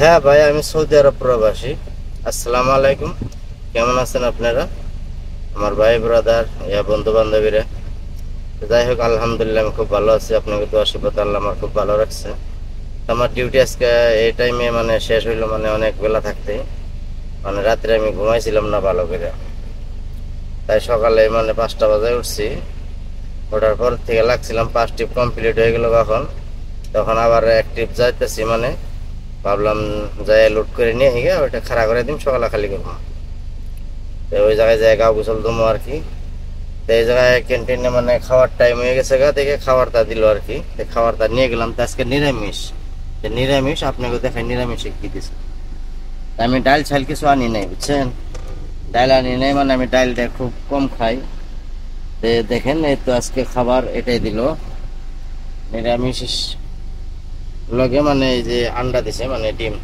হ্যাঁ ভাই, আমি সৌদি আরব প্রবাসী। আসসালামু আলাইকুম। কেমন আছেন আপনারা, আমার ভাই ব্রাদার বন্ধু বান্ধবীরা? যাই হোক, আলহামদুলিল্লাহ আমি খুব ভালো আছি। আপনাকে তো আশীর্বাদ, আল্লাহ আমার খুব ভালো রাখছে। আমার ডিউটি আজকে এই টাইমে শেষ হইলো, অনেক বেলা থাকতে, রাত্রে আমি ঘুমাইছিলাম না ভালো করে। তাই সকালে 5টা বাজায় উঠছি। ওঠার পর থেকে লাগছিলাম 5 ট্রিপ কমপ্লিট হয়ে গেল। তখন আবার এক ট্রিপ যাইতেছি, ভাবলাম যাই লোড করে নিয়ে গিয়ে ওইটা খাড়া করে দিন, সকালে খালি করবো। তো ওই জায়গায় যাই গা গোসল দমো আর কি। তো এই জায়গায় ক্যান্টিনে খাওয়ার টাইম হয়ে গেছে দেখে খাবারটা দিল আর কি। খাবারটা নিয়ে গেলাম। তো আজকে নিরামিষ। নিরামিষ আপনাকে দেখাই নিরামিষে কি দিছে। আমি ডাল ছাল কিছু আনি নাই, বুঝছেন। ডাল আনি নাই, আমি ডালটা খুব কম খাই। দেখেন, এই তো আজকে খাবার এটাই দিল নিরামিষ লগে। এই যে আন্ডা দিছে, ডিম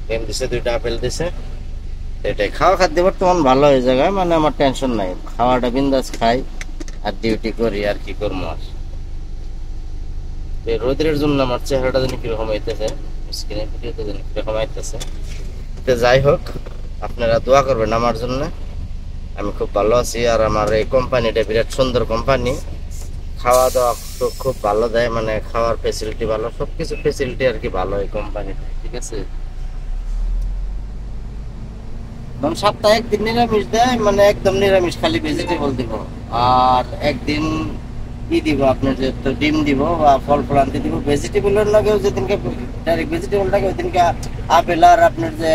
ডিম দিছে, 2টা আপেল দিছে। এটাই খাওয়া খাদ্য বর্তমান ভালো হয়ে জায়গায়, আমার টেনশন নাই। খাওয়াটা বিন্দাস খাই আর ডিউটি করি, আর কি করবো। আর রোদের জন্য আমার চেহারাটা যেন কিরকম হইতেছে, স্ক্রিনে ভিডিওতে যেন কিরকম হইতেছে। যাই হোক, আপনারা দোয়া করবেন আমার জন্য। আমি খুব ভালো আছি। আর আমার এই কোম্পানিটা বিরাট সুন্দর কোম্পানি। খাওয়া দাওয়া তো খুব ভালো দেয়, খাওয়ার ফেসিলিটি ভালো, সবকিছু ফেসিলিটি আর কি ভালো এই কোম্পানিটা, ঠিক আছে। সপ্তাহে একদিন নিরামিষ দেয়, একদম নিরামিষ, খালি ভেজিটেবল দিব। আর একদিন কি দিব আপনার, যে তো ডিম দিব বা ফল ফলান্তি দিব। ভেজিটেবলের লগেও যেদিনকে ডাইরেক্ট ভেজিটেবলটাকে ওইদিনকে আপেল আর আপনার যে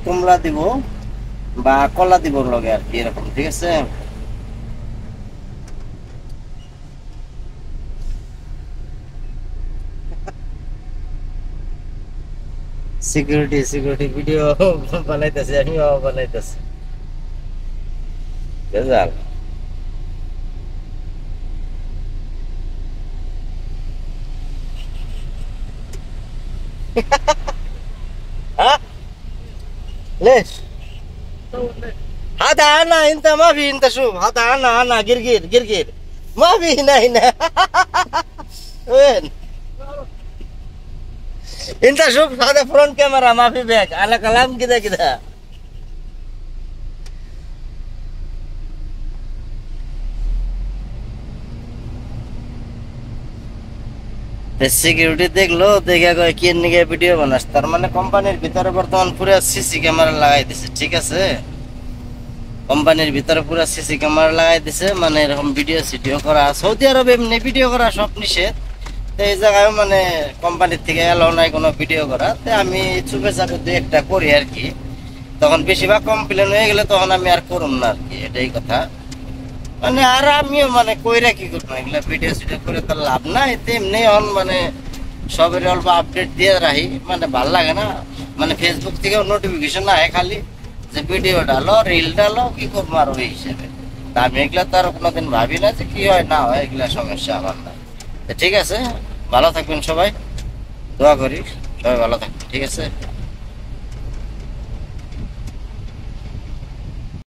কমলা দিব বা কলা দিব লগে আর কি, এরকম, ঠিক আছে। সিকিউরিটি সিকিউরিটি ভিডিও বানাইতেছি, আমিও বানাইতেছি। বেজাল ها ليش هذا انا انت ما في انت شوف هذا انا قرقير قرقير ما في هنا وين انت شوف هذا فرونت كاميرا ما في باك على كلام كده كده সিকিউরিটি দেখলো, দেখে কয় কি নিয়ে ভিডিও বানাস। তার কোম্পানির ভিতরে বর্তমান পুরো সিসি ক্যামেরা লাগাই দিছে, ঠিক আছে। কোম্পানির ভিতরে পুরো সিসি ক্যামেরা লাগাই দিছে, এরকম ভিডিও সিডিও করা। সৌদি আরবে এমনি ভিডিও করা সব নিষেধ। তো এই জায়গায় কোম্পানির থেকে এলাও নাই কোনো ভিডিও করা। তো আমি চুপে চাপে 2-1টা করি আর কি। তখন বেশিরভাগ কমপ্লেন হয়ে গেলে তখন আমি আর করুম না আর কি, এটাই কথা। আর আমিও কইরা কি করবো, এগুলা ভিডিও সিডিও করে তো লাভ নাই। তেমনি সবের অল্প আপডেট দিয়ে রাখি, ভাল লাগে না। ফেসবুক থেকেও নোটিফিকেশন আয় খালি যে ভিডিও ডালো, রিল ডালো, কি করবো আর ওই হিসেবে। তা আমি এগুলা তো আর কোনোদিন ভাবি না যে কি হয় না হয়, এগুলা সমস্যা আমার না। ঠিক আছে, ভালো থাকবেন সবাই, দোয়া করি সবাই ভালো থাকবেন, ঠিক আছে।